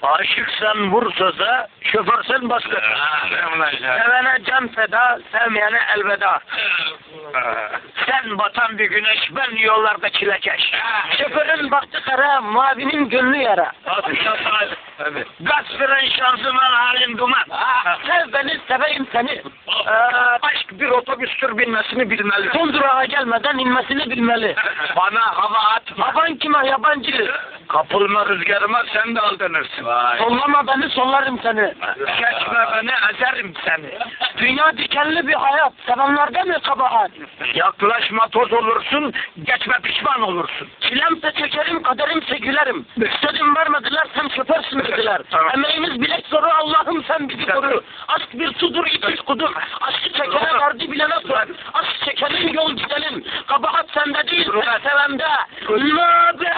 Aşıksan vur söze, şoförsen bas gaza. Sevene can feda, sevmeyene elveda. Sen batan bir güneş, ben yollarda çilekeş. Şoförün baktı kara, mavinin gönlü yara. Gaz fren şanzıman halin duman. Sev beni, seveyim seni. Aşk bir otobüstür, binmesini bilmeli. Son durağa gelmeden inmesini bilmeli. Bana hava atma. Havan kime, yabancı? Kapılma rüzgarıma, sen de aldanırsın. Sollama beni, sollarım seni. Geçme beni, ezerim seni. Dünya dikenli bir hayat, sevenlerde mi kabahat? Yaklaşma, toz olursun, geçme pişman olursa. Çilemse çekerim, kaderimse gülerim. İstedim vermediler, sen şoförsün dediler. Emeğimiz bilek zoru, Allah'ım sen bizi koru. Aşk bir sudur, itiş kudur. Aşkı çekene verdi, bilene sor. Aşk çekelim, yol gidelim. Kabahat sende değil, sevende. Naber?